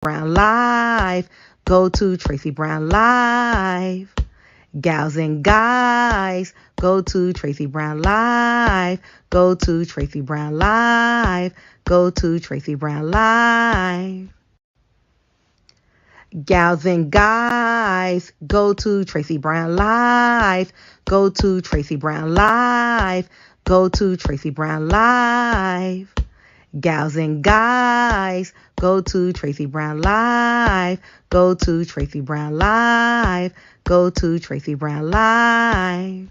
Brown Live. Go to Tracey Brown Live. Gals and guys, go to Tracey Brown Live. Go to Tracey Brown Live. Go to Tracey Brown Live. Gals and guys, go to Tracey Brown Live. Go to Tracey Brown Live. Go to Tracey Brown Live. Gals and guys, go to Tracey Brown Live. Go to Tracey Brown Live. Go to Tracey Brown Live.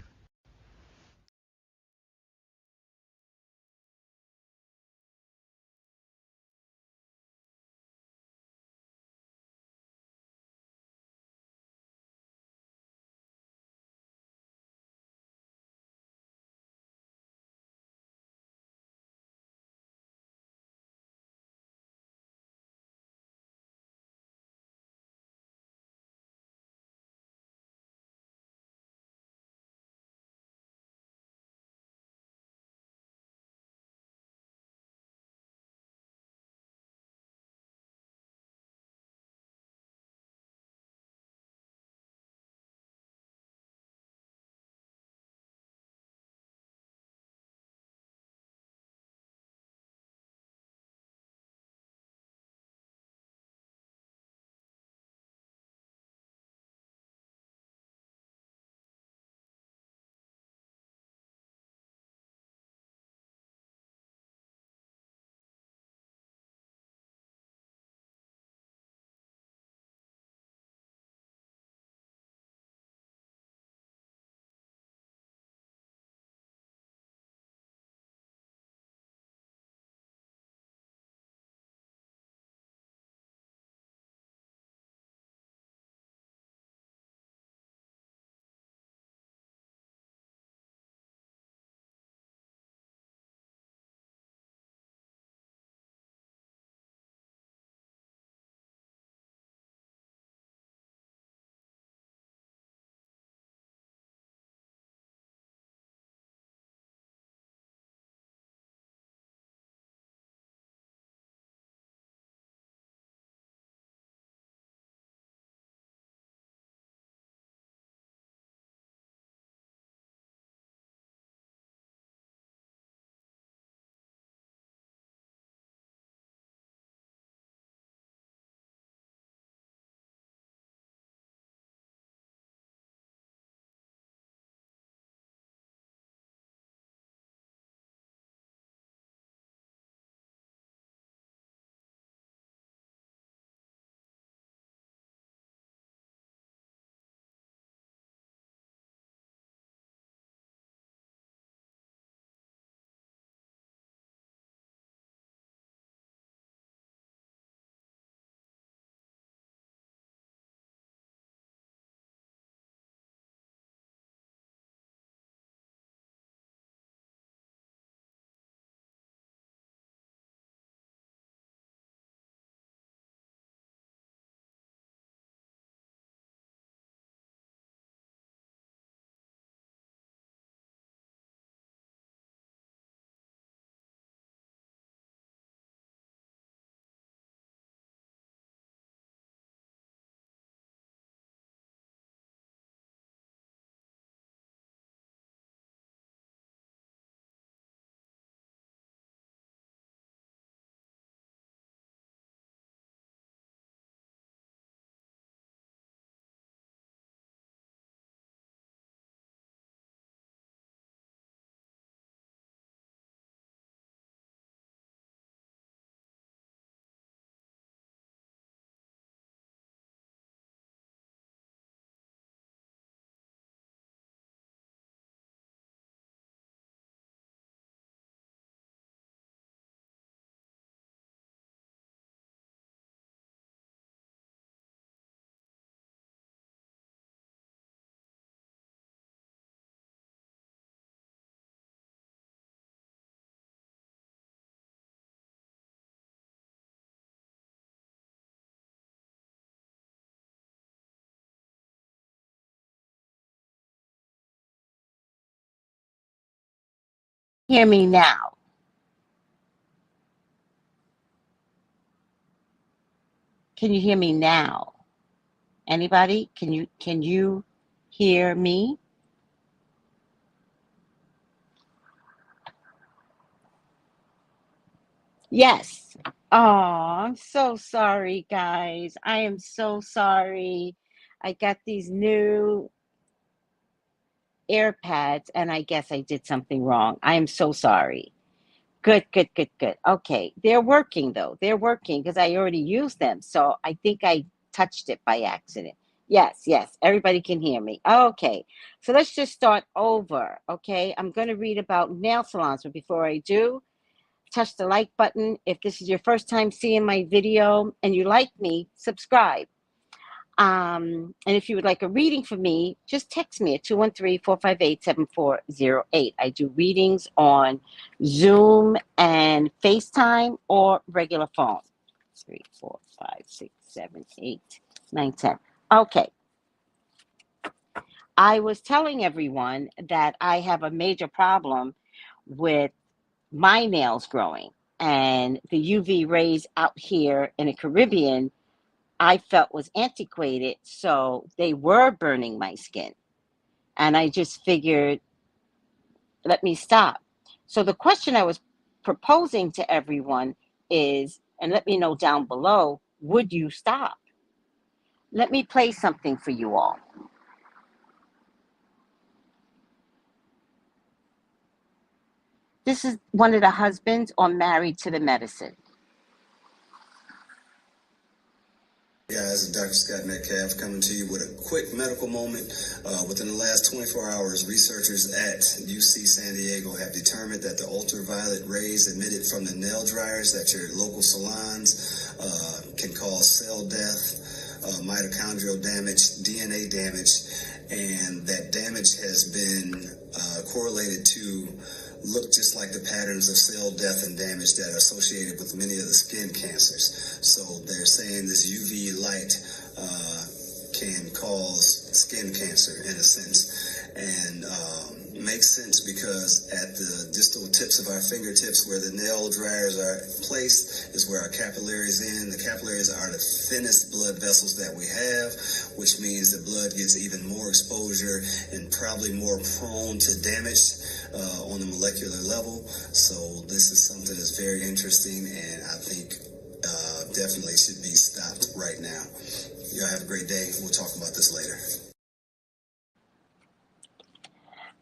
Hear me now. Can you hear me now? Anybody? Can you hear me? Yes. Oh, I'm so sorry, guys. I am so sorry. I got these new AirPads and I guess I did something wrong. I am so sorry. Good, good, good, good. Okay. They're working though. They're working because I already used them. So I think I touched it by accident. Yes, yes. Everybody can hear me. Okay. So let's just start over. Okay. I'm going to read about nail salons, but before I do, touch the like button. If this is your first time seeing my video and you like me, subscribe. And if you would like a reading from me, just text me at 213-458-7408. I do readings on Zoom and FaceTime or regular phone. 3, 4, 5, 6, 7, 8, 9, 10. Okay. I was telling everyone that I have a major problem with my nails growing, and the UV rays out here in the Caribbean I felt was antiquated, so they were burning my skin. And I just figured, let me stop. So the question I was proposing to everyone is, and let me know down below, would you stop? Let me play something for you all. This is one of the husbands on Married to the Medicine. Guys, Dr. Scott Metcalf coming to you with a quick medical moment. Within the last 24 hours, researchers at UC San Diego have determined that the ultraviolet rays emitted from the nail dryers at your local salons can cause cell death, mitochondrial damage, DNA damage, and that damage has been correlated to look just like the patterns of cell death and damage that are associated with many of the skin cancers. So they're saying this UV light can cause skin cancer in a sense, and makes sense because at the distal tips of our fingertips where the nail dryers are placed is where our capillaries end. The capillaries are the thinnest blood vessels that we have, which means the blood gets even more exposure and probably more prone to damage on the molecular level. So this is something that's very interesting, and I think definitely should be stopped right now. Y'all have a great day. We'll talk about this later.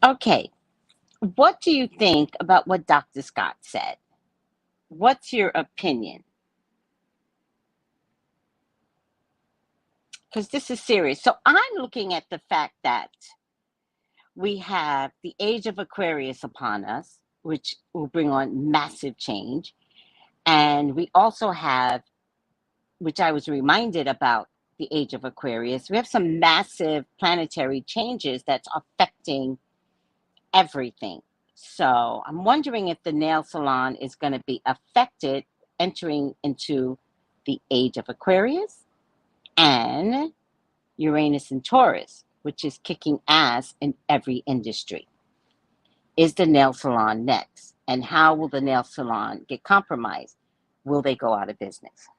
Okay, what do you think about what Dr. Scott said? What's your opinion? Because this is serious. So I'm looking at the fact that we have the age of Aquarius upon us, which will bring on massive change. And we also have, which I was reminded about the age of Aquarius, we have some massive planetary changes that's affecting everything. So I'm wondering if the nail salon is going to be affected entering into the age of Aquarius and Uranus and Taurus, which is kicking ass in every industry. Is the nail salon next? And how will the nail salon get compromised? Will they go out of business?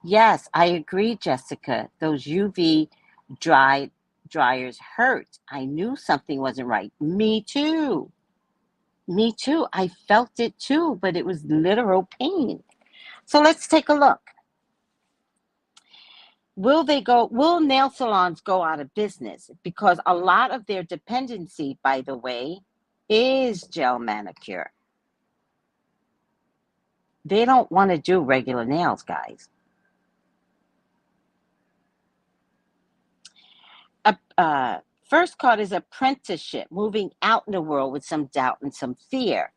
Yes, I agree, Jessica. Those UV dryers hurt. I knew something wasn't right. Me too. Me too. I felt it too, but it was literal pain. So let's take a look. Will nail salons go out of business? Because a lot of their dependency, by the way, is gel manicure. They don't want to do regular nails, guys. First card is apprenticeship, moving out in the world with some doubt and some fear.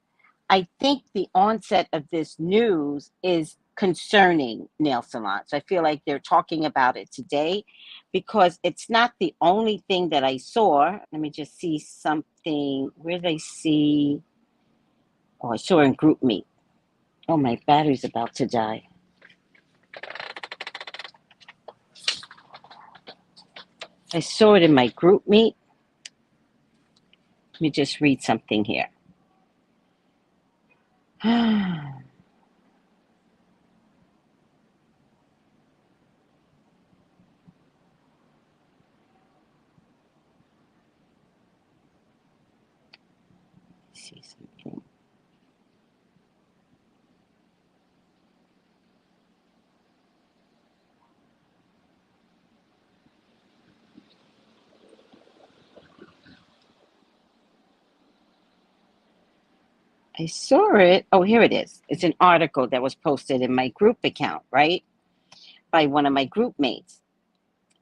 I think the onset of this news is concerning nail salons. I feel like they're talking about it today because it's not the only thing that I saw. Let me just see something. Where did I see? Oh, I saw in Group Meet. Oh, my battery's about to die. I saw it in my Group Meet. Let me just read something here. See something. I saw it. Oh, here it is. It's an article that was posted in my group account, right? By one of my group mates.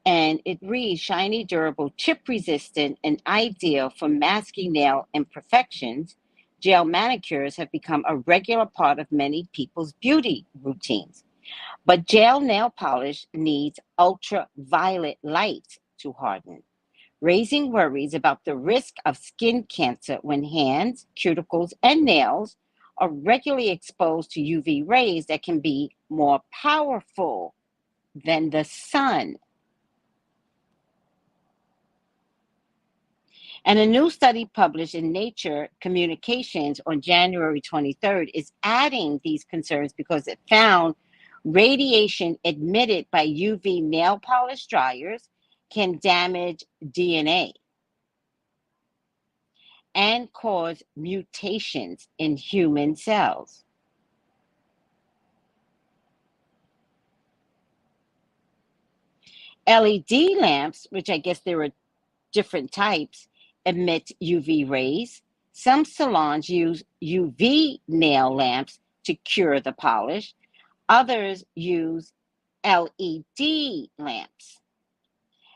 And it reads, shiny, durable, chip resistant, and ideal for masking nail imperfections, gel manicures have become a regular part of many people's beauty routines. But gel nail polish needs ultraviolet light to harden, raising worries about the risk of skin cancer when hands, cuticles, and nails are regularly exposed to UV rays that can be more powerful than the sun. And a new study published in Nature Communications on January 23rd is adding these concerns because it found radiation emitted by UV nail polish dryers can damage DNA and cause mutations in human cells. LED lamps, which I guess there are different types, emit UV rays. Some salons use UV nail lamps to cure the polish. Others use LED lamps.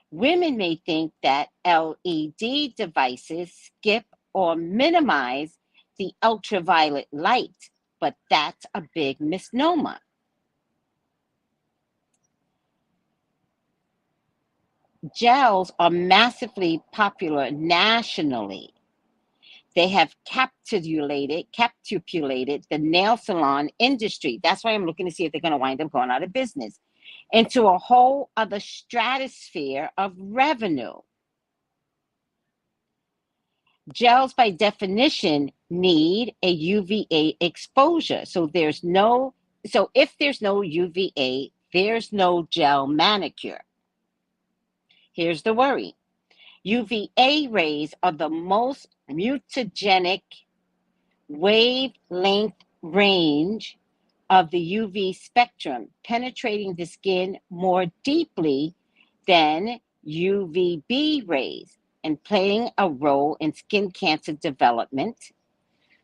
Women may think that LED devices skip or minimize the ultraviolet light, but that's a big misnomer. Gels are massively popular nationally. They have capitulated the nail salon industry. That's why I'm looking to see if they're going to wind up going out of business, into a whole other stratosphere of revenue. Gels, by definition, need a UVA exposure. So if there's no UVA, there's no gel manicure. Here's the worry. UVA rays are the most mutagenic wavelength range of the UV spectrum, penetrating the skin more deeply than UVB rays and playing a role in skin cancer development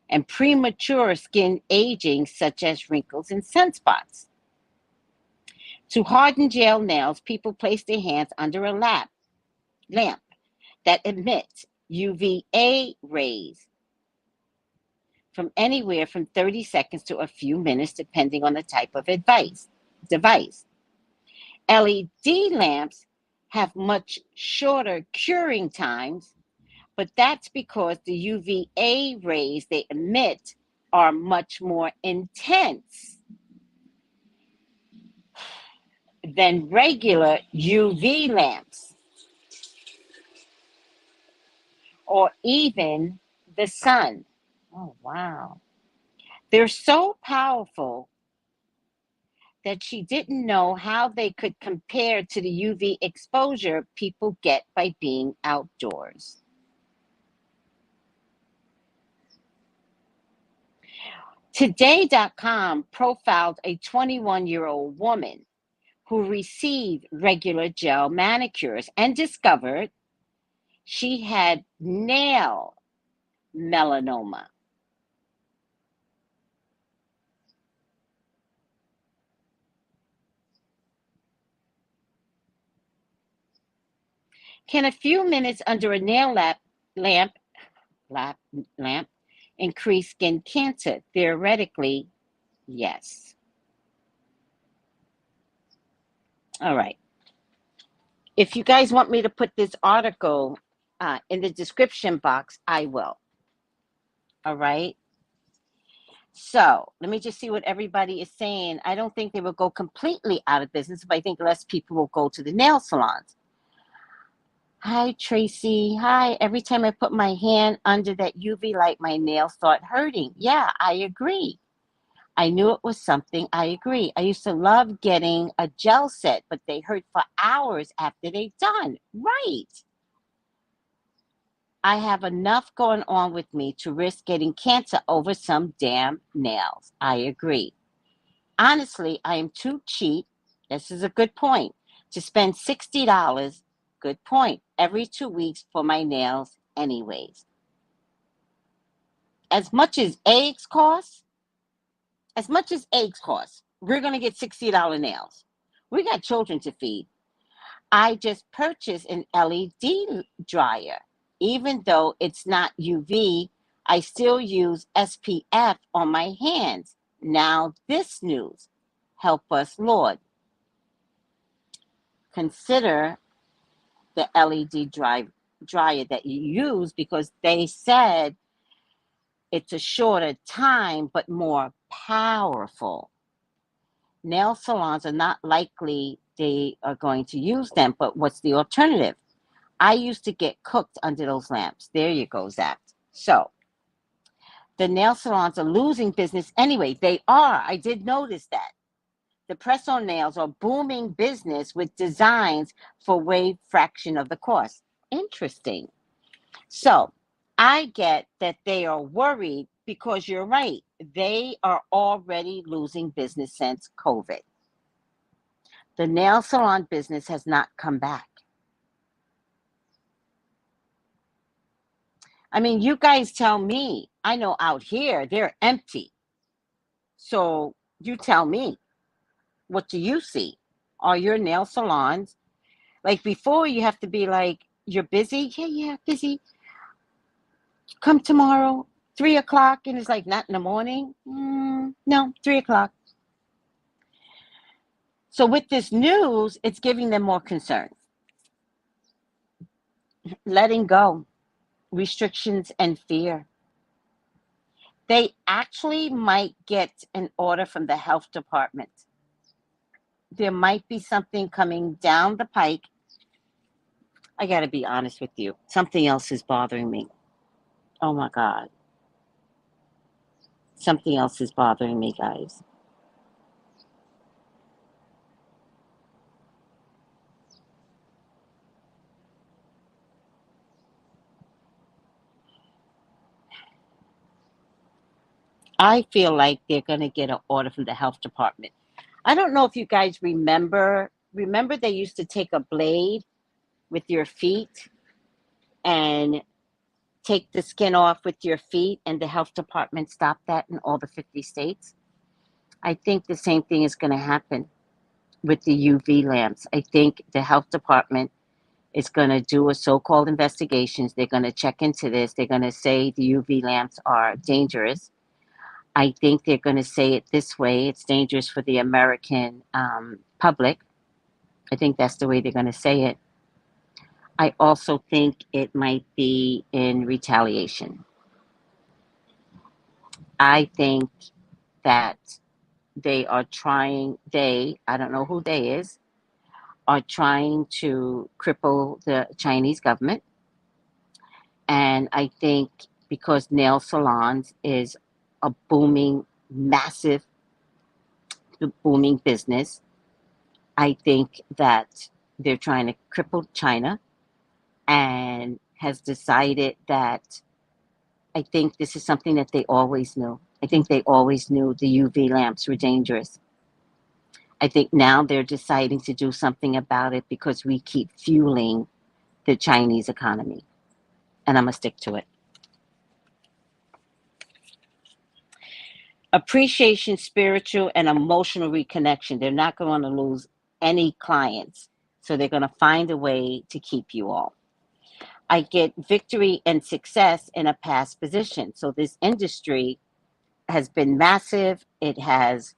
and premature skin aging, such as wrinkles and sunspots. To harden gel nails, people place their hands under a lamp that emits UVA rays from anywhere from 30 seconds to a few minutes, depending on the type of device. LED lamps have much shorter curing times, but that's because the UVA rays they emit are much more intense than regular UV lamps or even the sun. Oh, wow. They're so powerful that she didn't know how they could compare to the UV exposure people get by being outdoors. Today.com profiled a 21-year-old woman who received regular gel manicures and discovered she had nail melanoma. Can a few minutes under a nail lamp increase skin cancer? Theoretically, yes. All right. If you guys want me to put this article in the description box, I will. All right. So let me just see what everybody is saying. I don't think they will go completely out of business, but I think less people will go to the nail salons. Hi, Tracy. Hi. Every time I put my hand under that UV light, my nails start hurting. Yeah, I agree. I knew it was something. I agree. I used to love getting a gel set, but they hurt for hours after they're done. Right. I have enough going on with me to risk getting cancer over some damn nails. I agree. Honestly, I am too cheap. This is a good point. To spend $60, good point, every 2 weeks for my nails, anyways. As much as eggs cost, we're going to get $60 nails. We got children to feed. I just purchased an LED dryer. Even though it's not UV, I still use SPF on my hands. Now this news. Help us, Lord. Consider the LED dryer that you use, because they said it's a shorter time but more powerful. Nail salons are not likely they are going to use them, but what's the alternative? I used to get cooked under those lamps. There you go, Zach. So the nail salons are losing business anyway. They are. I did notice that. The press-on nails are booming business with designs for way fraction of the cost. Interesting. So I get that they are worried because you're right. They are already losing business since COVID. The nail salon business has not come back. I mean, you guys tell me. I know out here they're empty. So you tell me, what do you see? Are your nail salons, like before, you have to be like, you're busy? Yeah, busy. Come tomorrow, 3 o'clock. And it's like, not in the morning? No, 3 o'clock. So with this news, it's giving them more concern. Letting go, restrictions and fear. They actually might get an order from the health department. There might be something coming down the pike. I got to be honest with you. Something else is bothering me. Oh my God. Something else is bothering me, guys. I feel like they're going to get an order from the health department. I don't know if you guys remember. Remember they used to take a blade with your feet and take the skin off with your feet, and the health department stopped that in all the 50 states. I think the same thing is going to happen with the UV lamps. I think the health department is going to do a so-called investigations. They're going to check into this. They're going to say the UV lamps are dangerous. I think they're going to say it this way. It's dangerous for the American public. I think that's the way they're going to say it. I also think it might be in retaliation. I think that they are trying, I don't know who they is, are trying to cripple the Chinese government. And I think because nail salons is a booming, massive, booming business, I think that they're trying to cripple China, and has decided that, I think this is something that they always knew. I think they always knew the UV lamps were dangerous. I think now they're deciding to do something about it because we keep fueling the Chinese economy. And I'm going to stick to it. Appreciation, spiritual, and emotional reconnection. They're not going to lose any clients. So they're going to find a way to keep you all. I get victory and success in a past position. So this industry has been massive. It has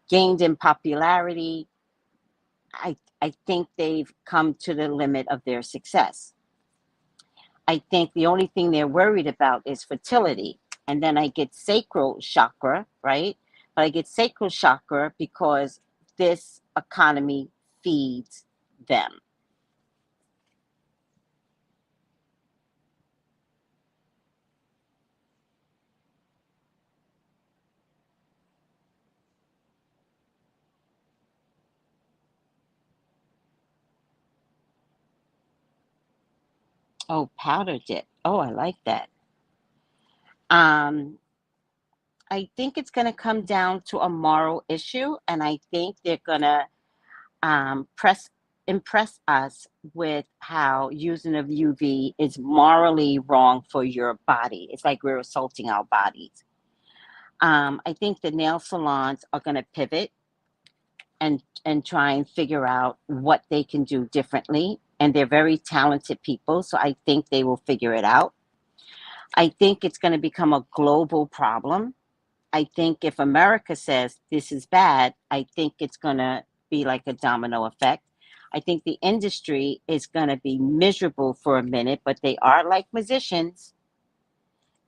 gained in popularity. I think they've come to the limit of their success. I think the only thing they're worried about is fertility. And then I get sacral chakra, right? But I get sacral chakra because this economy feeds them. Oh, powder dip. Oh, I like that. Um, I think it's going to come down to a moral issue, and I think they're going to impress us with how using of UV is morally wrong for your body. It's like we're assaulting our bodies. I think the nail salons are going to pivot and try and figure out what they can do differently. And they're very talented people, so I think they will figure it out. I think it's going to become a global problem. I think if America says this is bad, I think it's going to be like a domino effect. I think the industry is going to be miserable for a minute, but they are like musicians.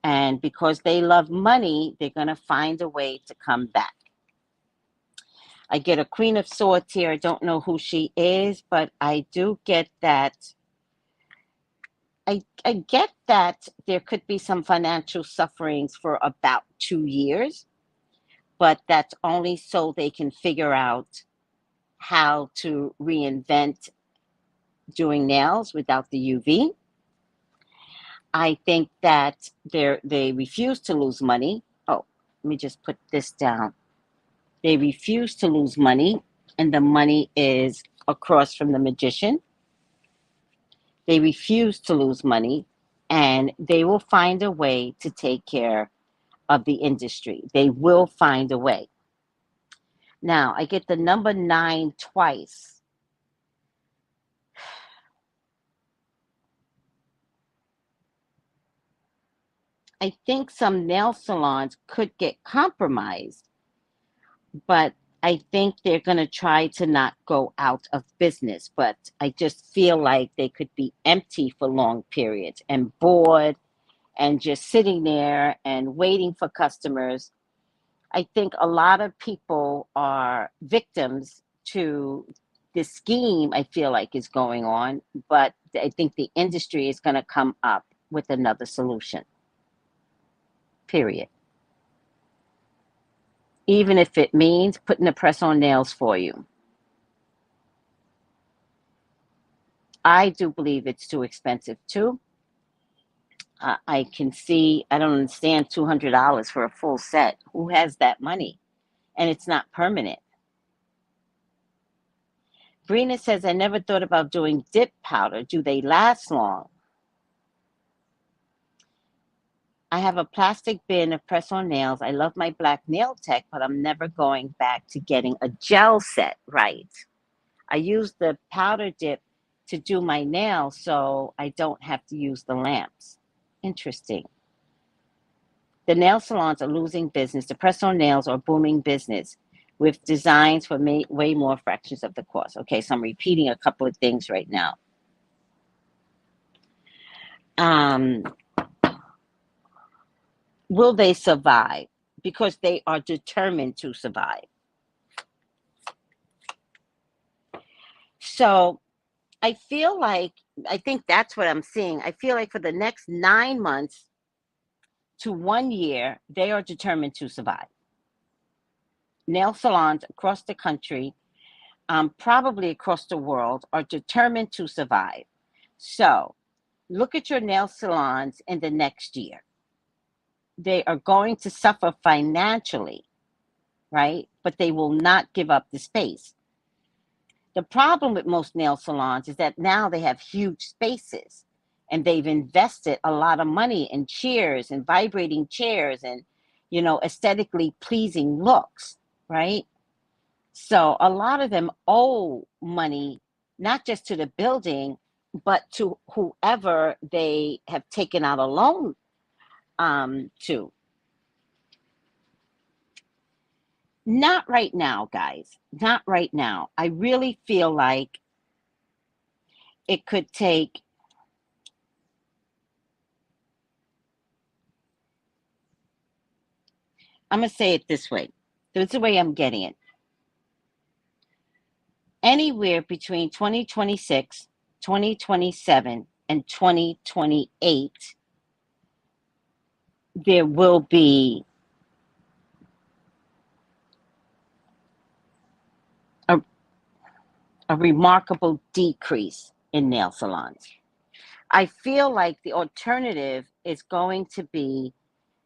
And because they love money, they're going to find a way to come back. I get a Queen of Swords here. I don't know who she is, but I do get that. I get that there could be some financial sufferings for about 2 years, but that's only so they can figure out how to reinvent doing nails without the UV. I think that they refuse to lose money. Oh, let me just put this down. They refuse to lose money, and the money is across from the magician. They refuse to lose money, and they will find a way to take care of the industry. They will find a way. Now, I get the number 9 twice. I think some nail salons could get compromised, but I think they're going to try to not go out of business. But I just feel like they could be empty for long periods and bored and just sitting there and waiting for customers. I think a lot of people are victims to this scheme, I feel like is going on, but I think the industry is going to come up with another solution. Period. Even if it means putting a press-on nails for you. I do believe it's too expensive too. I can see, I don't understand $200 for a full set. Who has that money? And it's not permanent. Brina says, I never thought about doing dip powder. Do they last long? I have a plastic bin of press-on nails. I love my black nail tech, but I'm never going back to getting a gel set. Right. I use the powder dip to do my nails, so I don't have to use the lamps. Interesting. The nail salons are losing business. The press-on nails are booming business with designs for way more fractions of the cost. Okay, so I'm repeating a couple of things right now. Will they survive? Because they are determined to survive. So I feel like, I think that's what I'm seeing. I feel like for the next 9 months to 1 year, they are determined to survive. Nail salons across the country, probably across the world, are determined to survive. So look at your nail salons in the next year. They are going to suffer financially, right? But they will not give up the space. The problem with most nail salons is that now they have huge spaces and they've invested a lot of money in chairs and vibrating chairs and, you know, aesthetically pleasing looks, right? So a lot of them owe money, not just to the building, but to whoever they have taken out a loan to. Not right now, guys. Not right now. I really feel like it could take I'm going to say it this way. This is the way I'm getting it. Anywhere between 2026, 2027, and 2028, there will be a remarkable decrease in nail salons. I feel like the alternative is going to be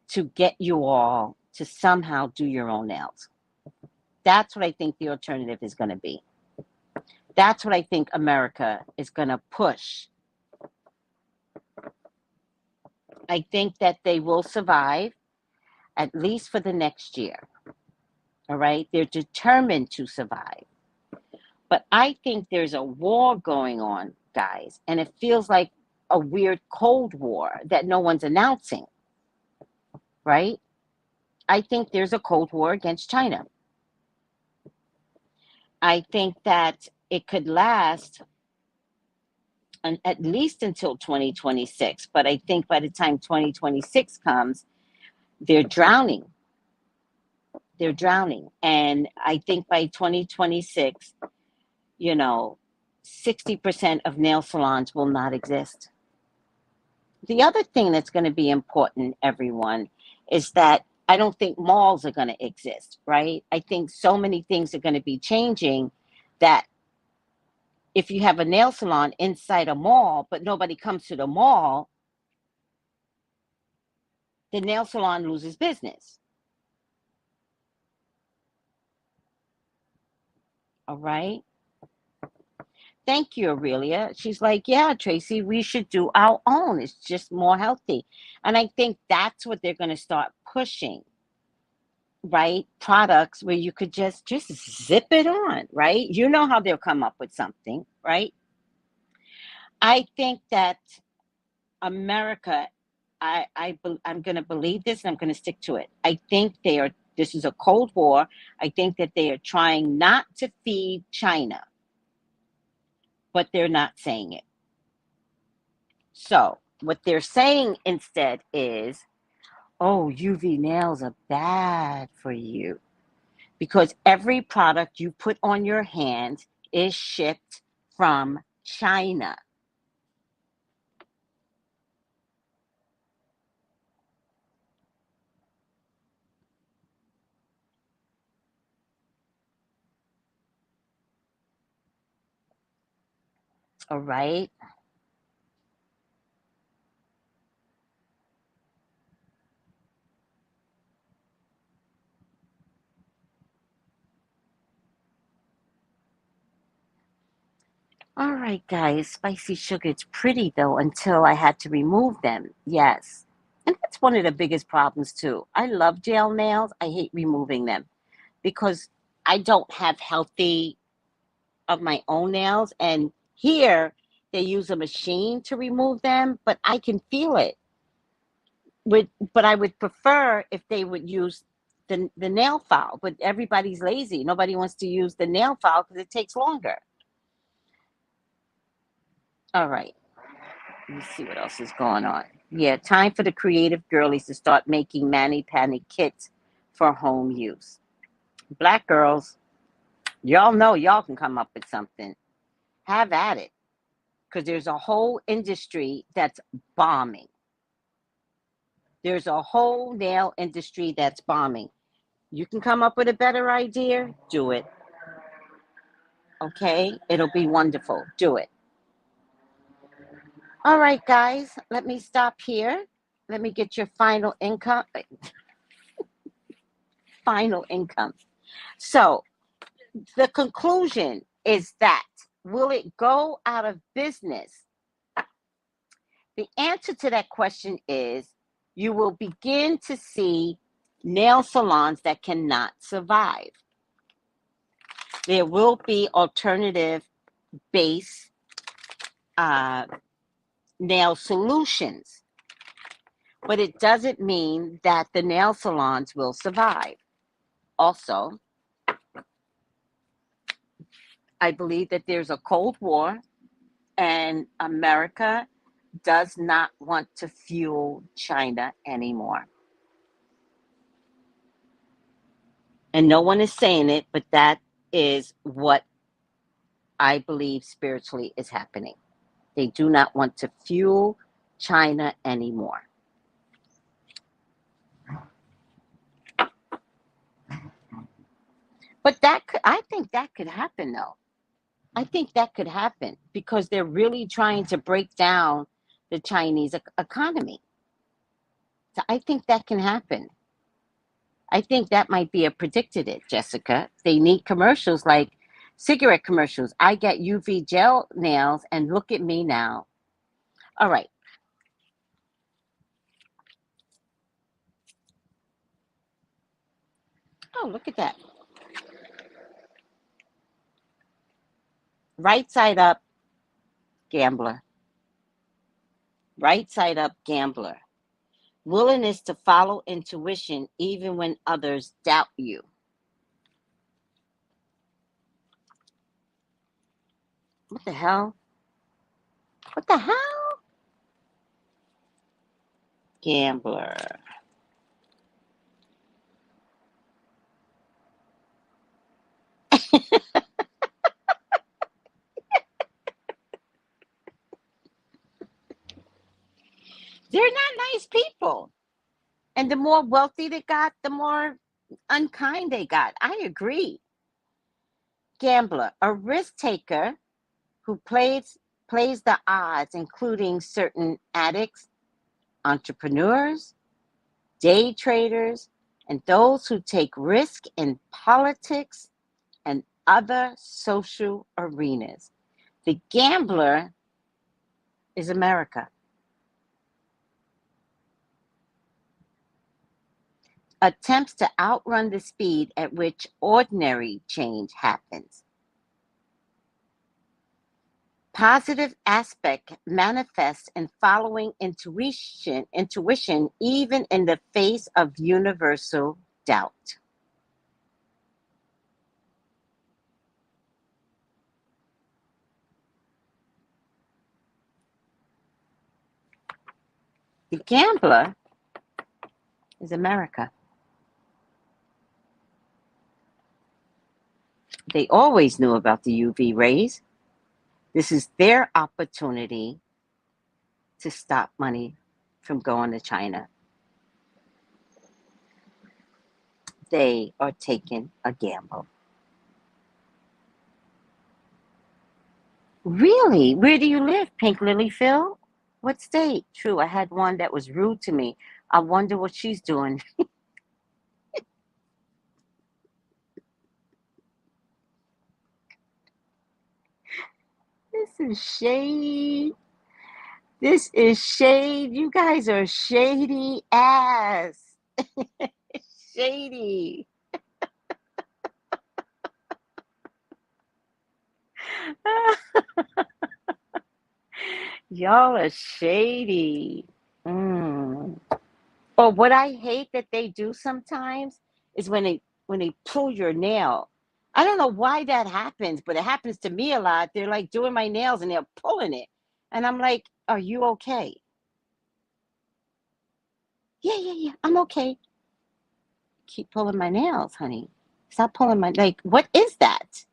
to get you all to somehow do your own nails. That's what I think the alternative is going to be. That's what I think America is going to push. I think that they will survive, at least for the next year. All right? They're determined to survive. But I think there's a war going on, guys, and it feels like a weird Cold War that no one's announcing, right? I think there's a Cold War against China. I think that it could last at least until 2026. But I think by the time 2026 comes, they're drowning. They're drowning. And I think by 2026, 60% of nail salons will not exist. The other thing that's going to be important, everyone, is that I don't think malls are going to exist, right? I think so many things are going to be changing that if you have a nail salon inside a mall, but nobody comes to the mall, the nail salon loses business. All right? Thank you, Aurelia. She's like, yeah, Tracy, we should do our own. It's just more healthy. And I think that's what they're going to start pushing, right? Products where you could just zip it on, right? You know how they'll come up with something, right? I think that America, I'm going to believe this and I'm going to stick to it. I think this is a Cold War. I think that they are trying not to feed China, but they're not saying it. So what they're saying instead is, oh, UV nails are bad for you because every product you put on your hand is shipped from China. All right. All right, guys. Spicy sugar. It's pretty, though, until I had to remove them. Yes. And that's one of the biggest problems, too. I love gel nails. I hate removing them because I don't have healthy of my own nails. And here, they use a machine to remove them, but I can feel it. But I would prefer if they would use the nail file. But everybody's lazy. Nobody wants to use the nail file because it takes longer. All right. Let me see what else is going on. Yeah, time for the creative girlies to start making mani-pedi kits for home use. Black girls, y'all know y'all can come up with something. Have at it. Because there's a whole industry that's bombing. There's a whole nail industry that's bombing. You can come up with a better idea, do it. Okay? It'll be wonderful. Do it. All right, guys, let me stop here. Let me get your final income. Final income. So the conclusion is that will it go out of business? The answer to that question is you will begin to see nail salons that cannot survive. There will be alternative base nail solutions, but it doesn't mean that the nail salons will survive. Also, I believe that there's a Cold War and America does not want to fuel China anymore. And no one is saying it, but that is what I believe spiritually is happening. They do not want to fuel China anymore. But I think that could happen, though. I think that could happen because they're really trying to break down the Chinese economy. So I think that can happen. I think that might be a predicted it, Jessica. They need commercials like cigarette commercials. I get UV gel nails and look at me now. All right. Oh, look at that. Right side up, gambler. Right side up, gambler. Willingness to follow intuition even when others doubt you. What the hell? What the hell? Gambler. They're not nice people. And the more wealthy they got, the more unkind they got. I agree. Gambler, a risk taker who plays the odds, including certain addicts, entrepreneurs, day traders, and those who take risk in politics and other social arenas. The gambler is America. Attempts to outrun the speed at which ordinary change happens. Positive aspect manifests in following intuition even in the face of universal doubt. The gambler is America. They always knew about the UV rays. This is their opportunity to stop money from going to China. They are taking a gamble. Really? Where do you live, Pink Lily Phil? What state? True, I had one that was rude to me. I wonder what she's doing. This is shade. This is shade. You guys are shady ass. Shady. Y'all are shady. Or what I hate that they do sometimes is when they pull your nail. I don't know why that happens, but it happens to me a lot. They're like doing my nails and they're pulling it. And I'm like, are you okay? Yeah, I'm okay. Keep pulling my nails, honey. Stop pulling my, like, what is that?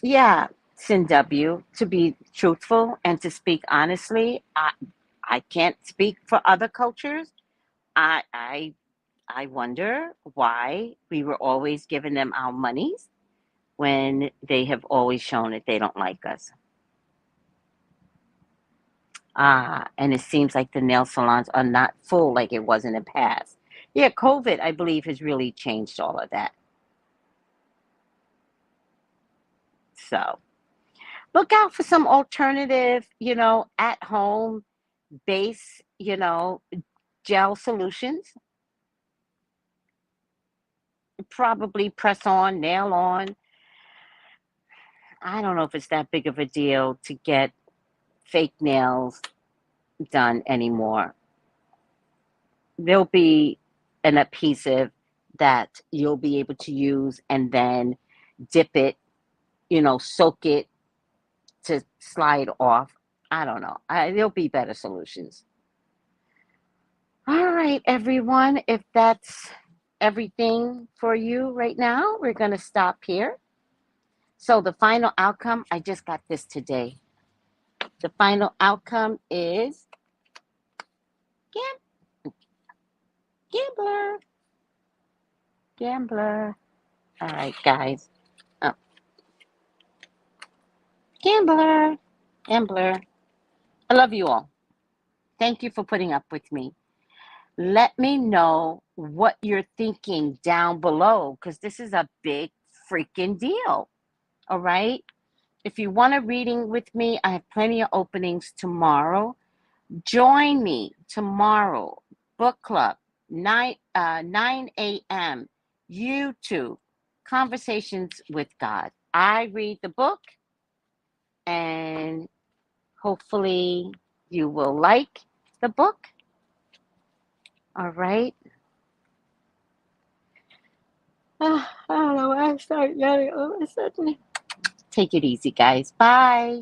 Yeah, Sin W, to be truthful and to speak honestly, I can't speak for other cultures. I I I wonder why we were always giving them our monies when they have always shown that they don't like us. And it seems like the nail salons are not full like it was in the past. Yeah, COVID, I believe, has really changed all of that. So look out for some alternative, at home base, gel solutions. Probably press on, nail on. I don't know if it's that big of a deal to get fake nails done anymore. There'll be an adhesive that you'll be able to use and then dip it, soak it to slide off. I don't know. There'll be better solutions. All right, everyone. If that's everything for you right now, we're going to stop here. So the final outcome, I just got this today. The final outcome is gambler. Gambler. All right, guys. Oh. Gambler. Gambler. I love you all. Thank you for putting up with me. Let me know what you're thinking down below, because this is a big freaking deal. All right? If you want a reading with me, I have plenty of openings tomorrow. Join me tomorrow. Book club, 9 a.m. YouTube, Conversations with God. I read the book, and hopefully you will like the book. All right. I don't know why I started yelling all of a sudden. Take it easy, guys. Bye.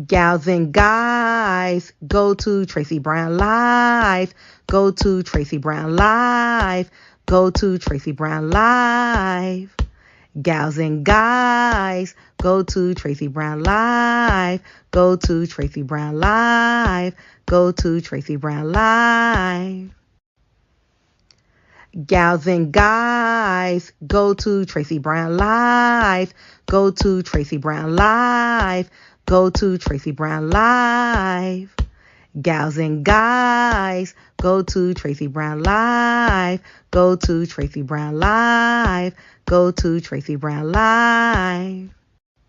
Gals and guys, go to Tracey Brown Live. Go to Tracey Brown Live. Go to Tracey Brown Live. Gals and guys, go to Tracey Brown Live. Go to Tracey Brown Live. Go to Tracey Brown Live. Gals and guys, go to Tracey Brown Live. Go to Tracey Brown Live. Go to Tracey Brown Live. Gals and guys, go to Tracey Brown Live. Go to Tracey Brown Live. Go to Tracey Brown Live.